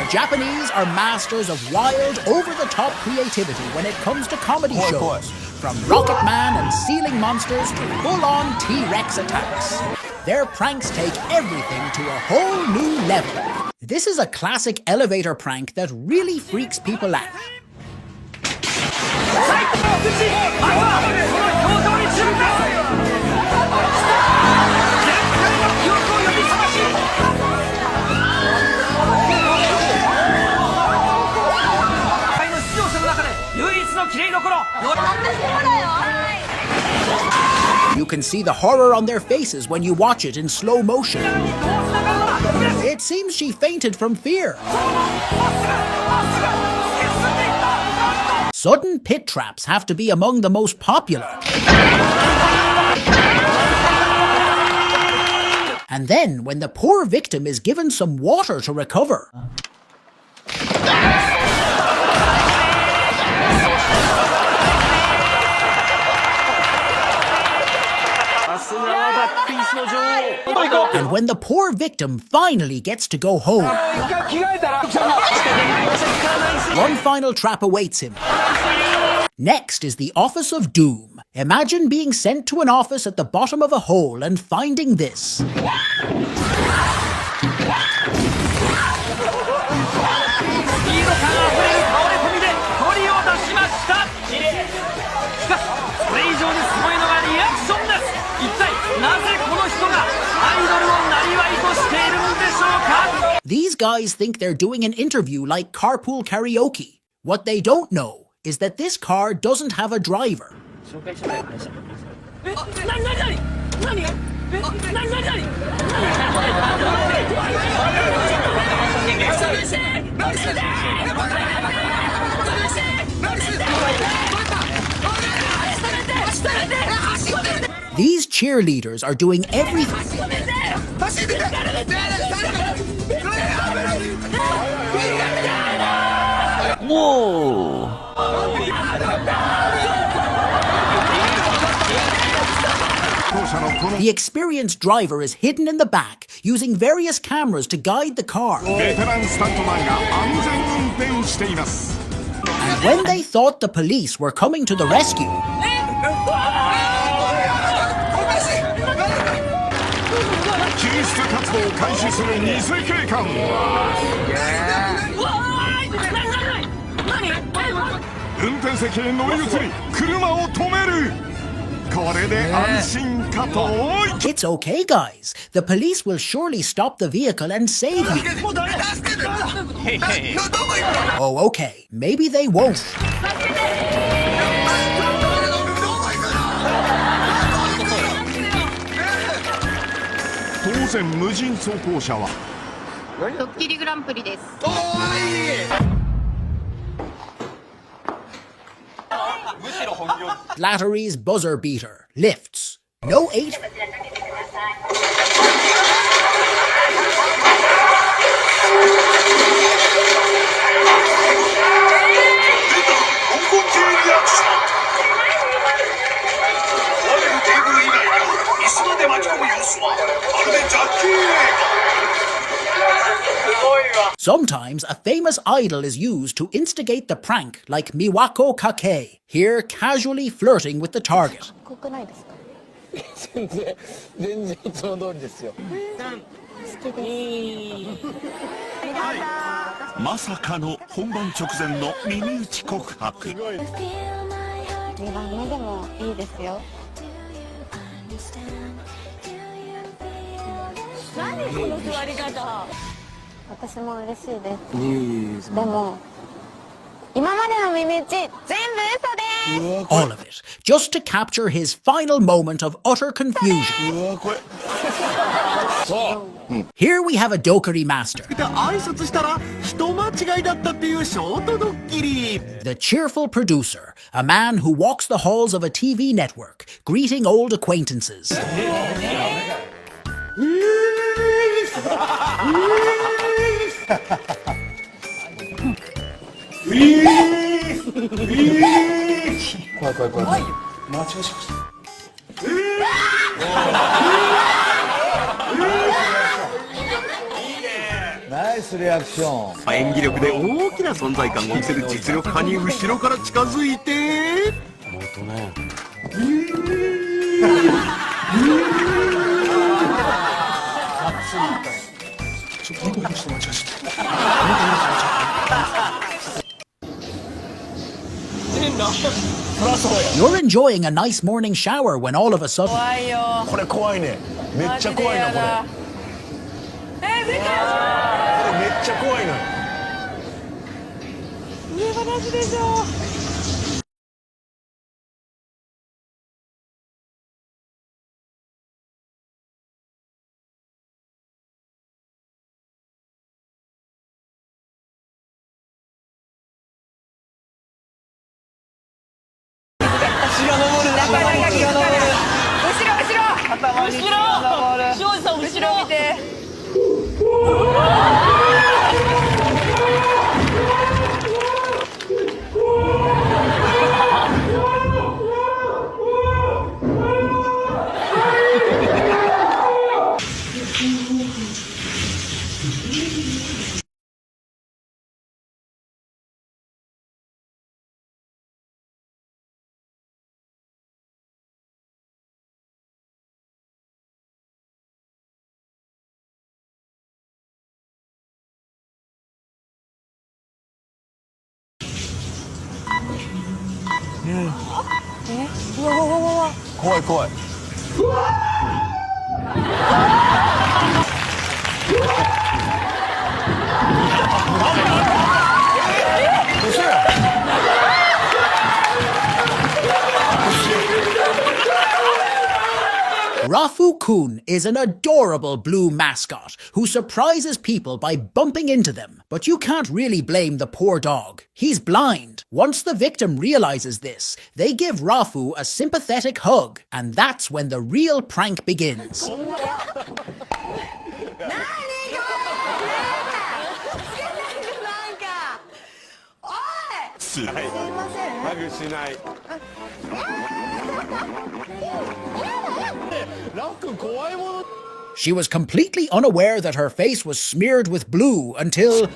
The Japanese are masters of wild, over-the-top creativity when it comes to comedy shows. From Rocket Man and ceiling monsters to full-on T-Rex attacks. Their pranks take everything to a whole new level. This is a classic elevator prank that really freaks people out. You can see the horror on their faces when you watch it in slow motion. It seems she fainted from fear. Sudden pit traps have to be among the most popular. And then, when the poor victim is given some water to recover. And when the poor victim finally gets to go home, one final trap awaits him. Next is the Office of Doom. Imagine being sent to an office at the bottom of a hole and finding this. These guys think they're doing an interview like carpool karaoke. What they don't know is that this car doesn't have a driver. These cheerleaders are doing everything. Whoa! The experienced driver is hidden in the back, using various cameras to guide the car. And when they thought the police were coming to the rescue, it's okay, guys. The police will surely stop the vehicle and save you. Oh, okay. Maybe they won't. Slattery's buzzer beater. Lifts. No 8. Sometimes a famous idol is used to instigate the prank, like Miwako Kake, here casually flirting with the target. All of it, just to capture his final moment of utter confusion. Here we have a dokari master. The cheerful producer, a man who walks the halls of a TV network, greeting old acquaintances. 演技力で大きな存在感を見せる実力派に後ろから近づいてYou're enjoying a nice morning shower when all of a sudden これ怖いね。めっちゃ怖いなこれ。これめっちゃ怖いな。上話でしょ。怖い怖い。嘘や。Rafu-kun is an adorable blue mascot who surprises people by bumping into them. But you can't really blame the poor dog. He's blind. Once the victim realizes this, they give Rafu a sympathetic hug, and that's when the real prank begins. She was completely unaware that her face was smeared with blue until...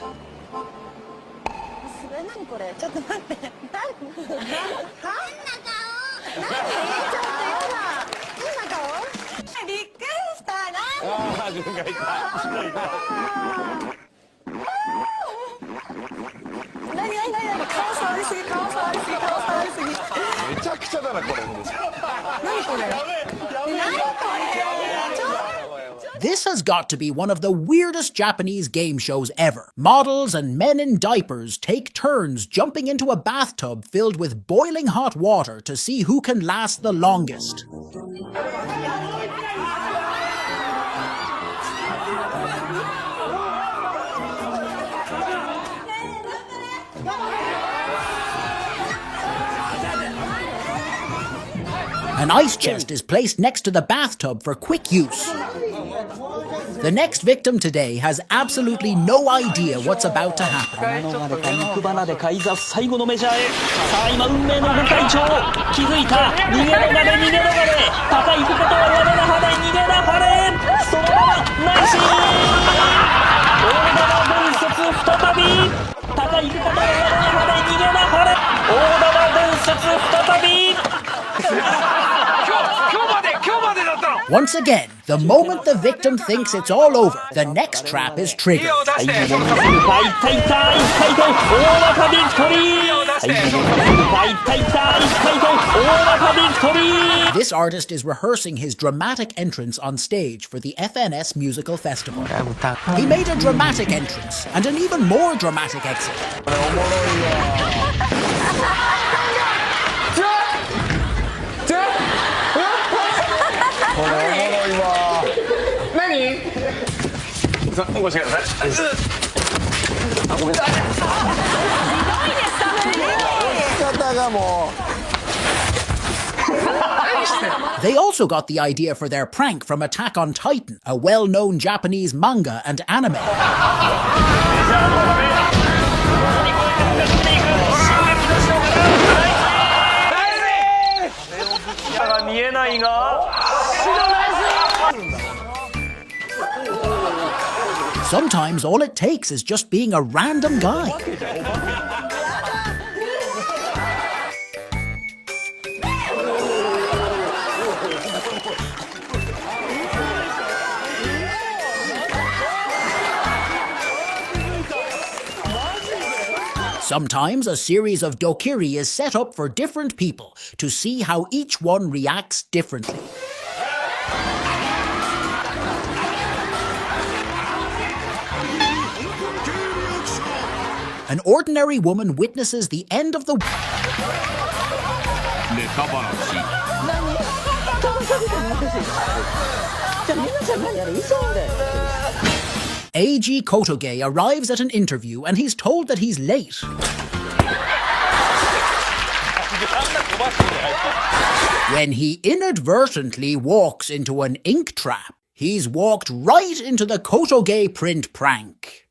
This has got to be one of the weirdest Japanese game shows ever. Models and men in diapers take turns jumping into a bathtub filled with boiling hot water to see who can last the longest. An ice chest is placed next to the bathtub for quick use. The next victim today has absolutely no idea what's about to happen. Once again, the moment the victim thinks it's all over, the next trap is triggered. This artist is rehearsing his dramatic entrance on stage for the FNS Musical Festival. He made a dramatic entrance and an even more dramatic exit. They also got the idea for their prank from Attack on Titan, a well-known Japanese manga and anime. Sometimes all it takes is just being a random guy. Sometimes a series of dokiri is set up for different people to see how each one reacts differently. An ordinary woman witnesses the end of the Eiji Kotoge arrives at an interview and he's told that he's late. When he inadvertently walks into an ink trap, he's walked right into the Kotoge print prank.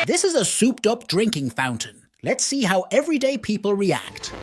This is a souped-up drinking fountain. Let's see how everyday people react.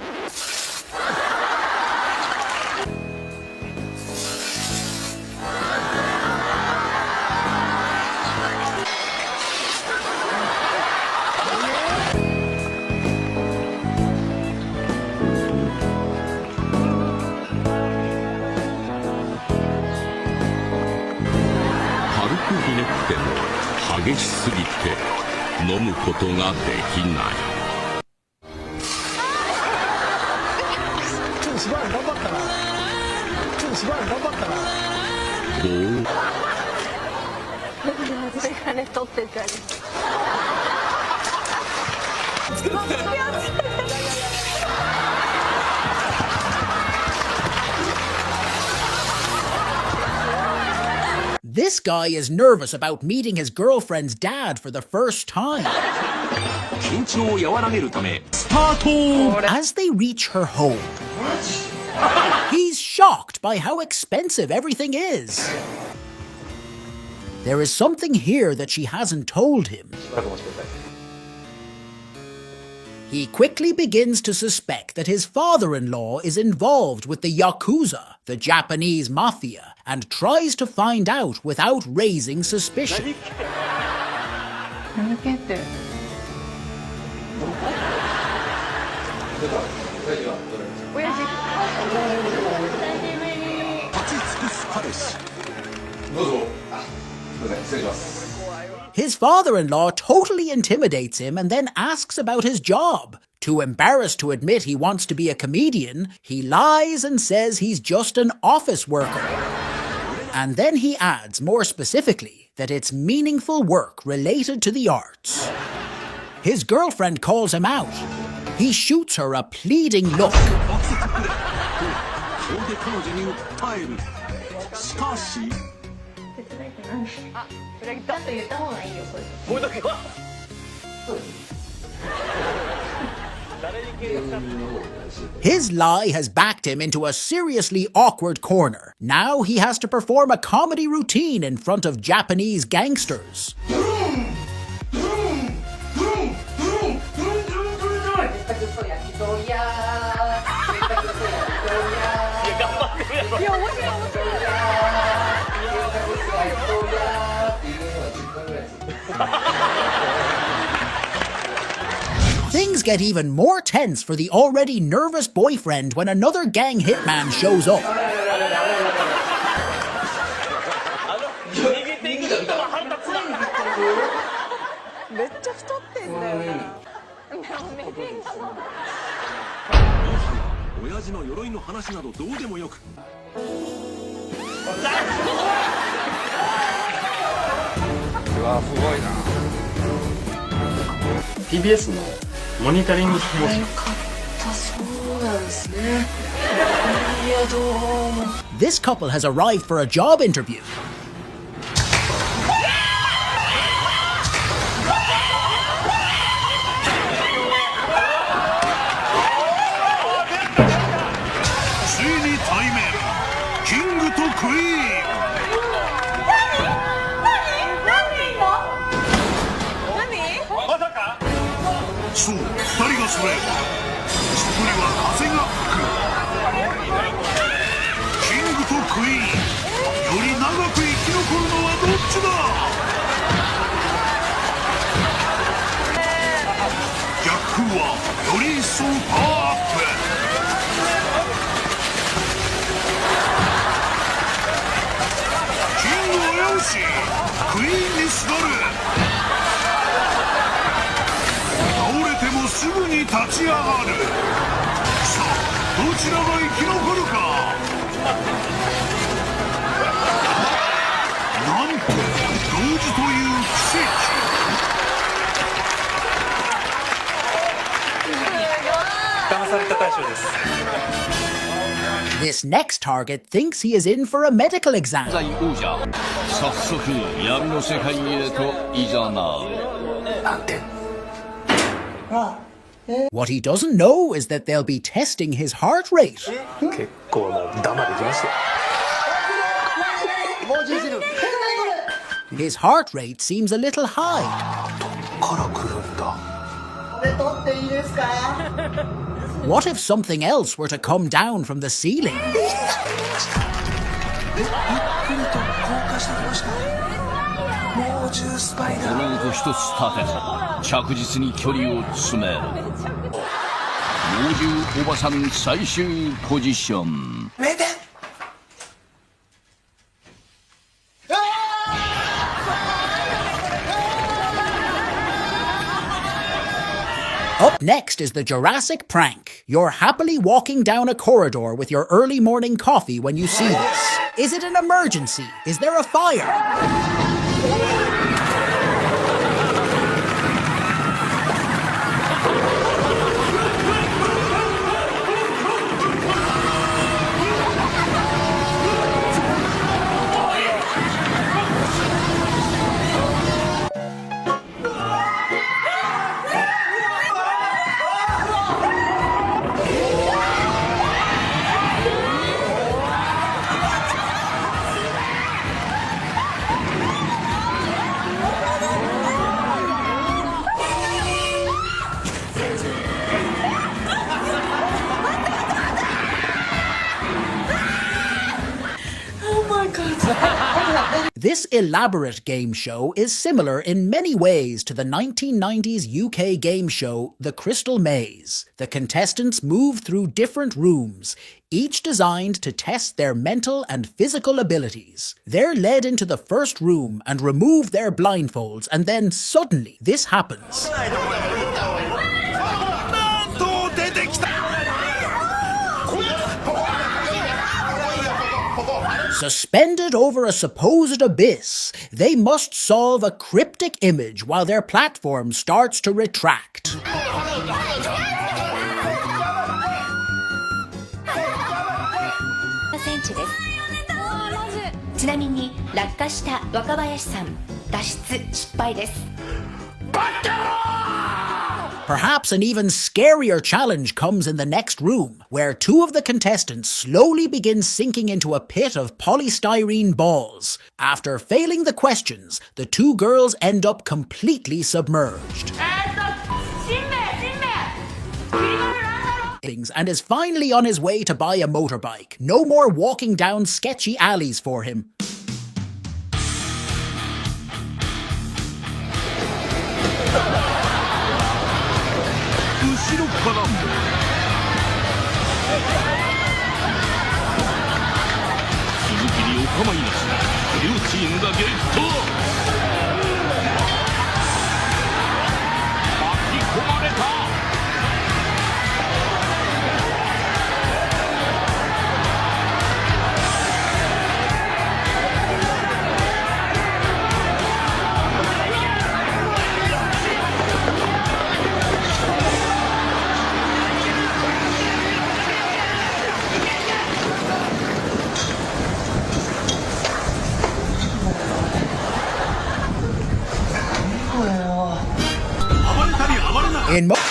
This guy is nervous about meeting his girlfriend's dad for the first time. As they reach her home, he's shocked by how expensive everything is. There is something here that she hasn't told him. He quickly begins to suspect that his father-in-law is involved with the Yakuza, the Japanese mafia, and tries to find out without raising suspicion. His father-in-law totally intimidates him and then asks about his job. Too embarrassed to admit he wants to be a comedian, he lies and says he's just an office worker. And then he adds, more specifically, that it's meaningful work related to the arts. His girlfriend calls him out. He shoots her a pleading look. His lie has backed him into a seriously awkward corner. Now he has to perform a comedy routine in front of Japanese gangsters. Things get even more tense for the already nervous boyfriend when another gang hitman shows up. TBS のモニタリング表示。This couple has arrived for a job interview. そう、二人がそれ。そこには風が吹く。キングとクイーン、より長く生き残るのはどっちだ。逆風はより一層パワーアップ。キングをよし、クイーンにすがる。倒れてもすぐに立ち上がる。さあ、どちらが生き残るか。なんと同時という奇跡。騙された大将です。 This next target thinks he is in for a medical exam. 王者、早速闇の世界へといざなう。What he doesn't know is that they'll be testing his heart rate. 結構なダマできましたよ。 His heart rate seems a little high. から来るんだ。 What if something else were to come down from the ceiling? 猛獣スパイこの音一つ立てず着実に距離を詰める。猛獣おばさん最終ポジション。名店。 Up next is the Jurassic prank. You're happily walking down a corridor with your early morning coffee when you see this. Is it an emergency? Is there a fire? This elaborate game show is similar in many ways to the 1990s UK game show The Crystal Maze. The contestants move through different rooms, each designed to test their mental and physical abilities. They're led into the first room and remove their blindfolds, and then suddenly this happens. Suspended over a supposed abyss, they must solve a cryptic image while their platform starts to retract. センチです。ちなみに落下した若林さん、脱出失敗です。 Perhaps an even scarier challenge comes in the next room, where two of the contestants slowly begin sinking into a pit of polystyrene balls. After failing the questions, the two girls end up completely submerged. And is finally on his way to buy a motorbike. No more walking down sketchy alleys for him.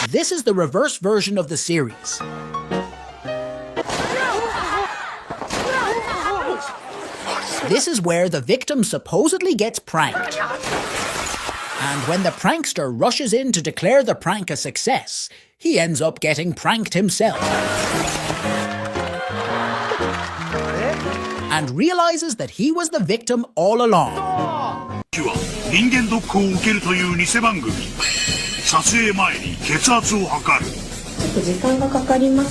This is the reverse version of the series. This is where the victim supposedly gets pranked. And when the prankster rushes in to declare the prank a success, he ends up getting pranked himself. And realizes that he was the victim all along. 人間ドックを受けるという偽番組。撮影前に血圧を測る。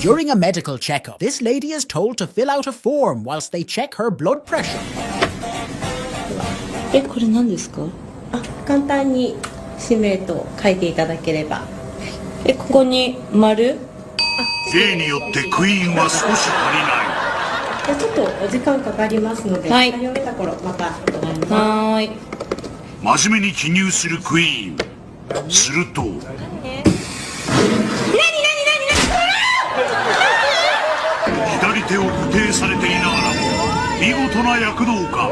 During a medical checkup, this lady is told to fill out a form whilst they check her blood pressure. これ何ですか？簡単に氏名と書いていただければ。ここに丸？例によってクイーンは少し足りない。ちょっとお時間かかりますので、読めた頃また伺います。真面目に記入するクイーン。すると。左手を固定されていながらも見事な躍動感。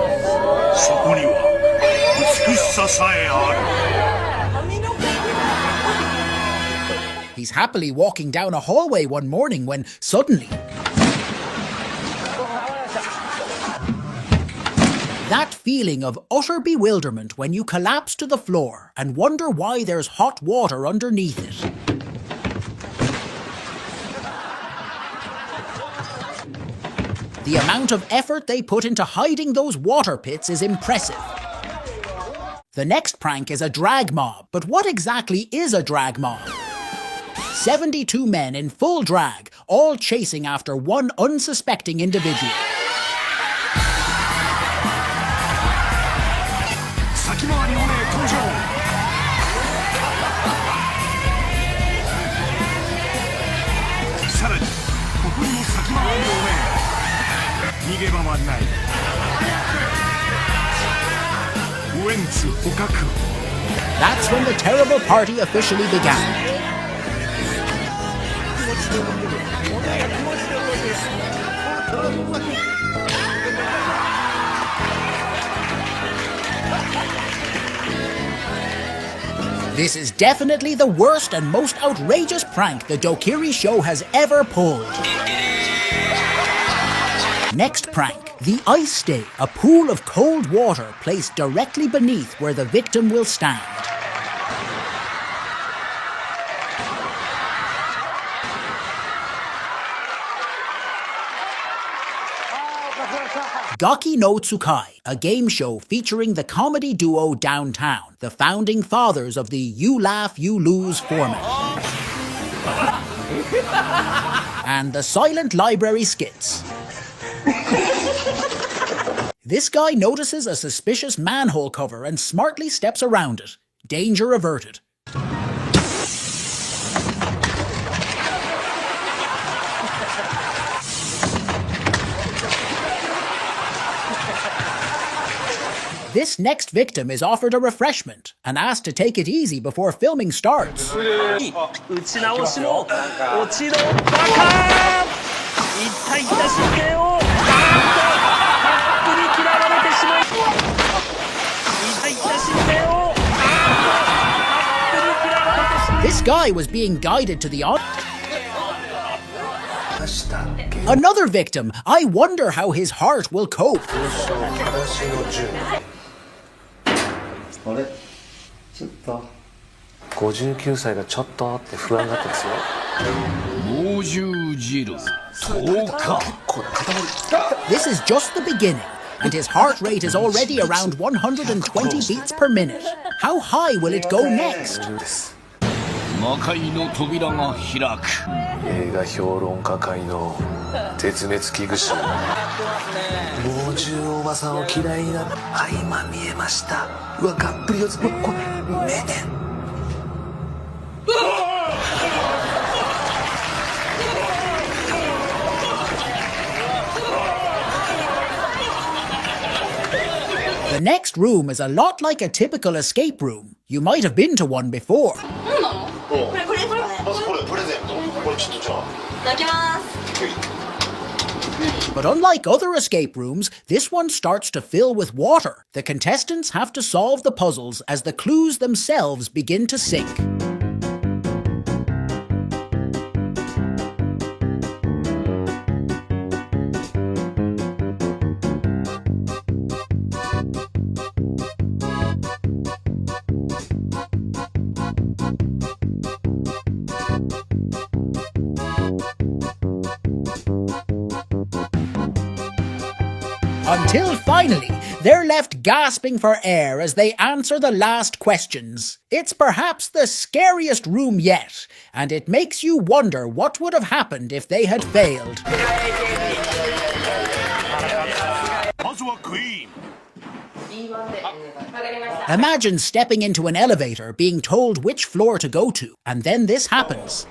そこには美しささえある。He's happily walking down a hallway one morning when suddenly that feeling of utter bewilderment when you collapse to the floor and wonder why there's hot water underneath it. The amount of effort they put into hiding those water pits is impressive. The next prank is a drag mob, but what exactly is a drag mob? 72 men in full drag, all chasing after one unsuspecting individual. 先回りおねえ登場。さらにここにも先回りおねえ。逃げ場はない。ウエンツ捕獲。 That's when the terrible party officially began. This is definitely the worst and most outrageous prank the Dokiri show has ever pulled. Next prank, the ice stay, a pool of cold water placed directly beneath where the victim will stand. Gaki no Tsukai, a game show featuring the comedy duo Downtown, the founding fathers of the You Laugh, You Lose format. And the silent library skits. This guy notices a suspicious manhole cover and smartly steps around it. Danger averted. This next victim is offered a refreshment and asked to take it easy before filming starts. This guy was being guided to the Another victim. I wonder how his heart will cope. 59歳がちょっとって不安がってますよ。猛獣汁10日。 This is just the beginning, and his heart rate is already around 120 beats per minute. How high will it go next? 魔界の扉が開く。映画評論家界の絶滅危惧種。猛獣おばさんを嫌いになる。あ、今見えました。うわ、がっぷり四つ。これ目で。The next room is a lot like a typical escape room. You might have been to one before. But unlike other escape rooms, this one starts to fill with water. The contestants have to solve the puzzles as the clues themselves begin to sink. Until finally, they're left gasping for air as they answer the last questions. It's perhaps the scariest room yet, and it makes you wonder what would have happened if they had failed. まずはクイーン Imagine stepping into an elevator, being told which floor to go to, and then this happens.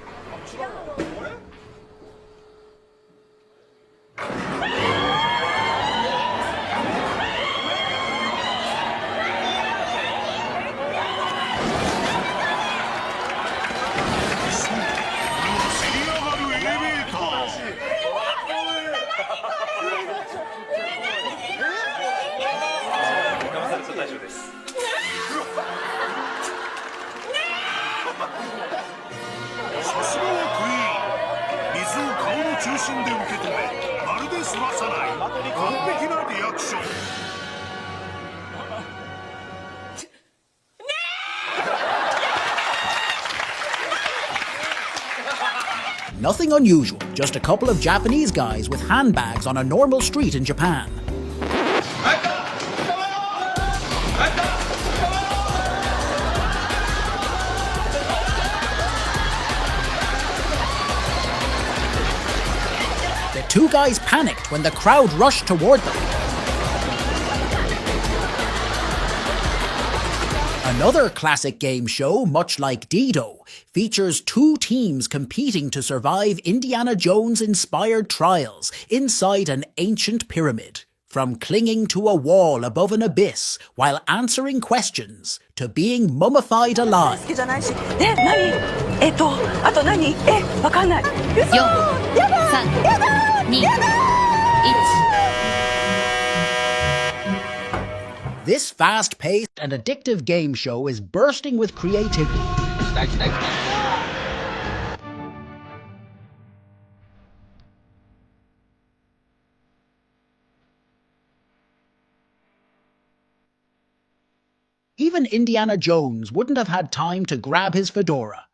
Nothing unusual, just a couple of Japanese guys with handbags on a normal street in Japan. The two guys panicked when the crowd rushed toward them. Another classic game show, much like Dido, features two teams competing to survive Indiana Jones-inspired trials inside an ancient pyramid. From clinging to a wall above an abyss while answering questions to being mummified alive. 4、3、2、1。 This fast-paced and addictive game show is bursting with creativity. Even Indiana Jones wouldn't have had time to grab his fedora.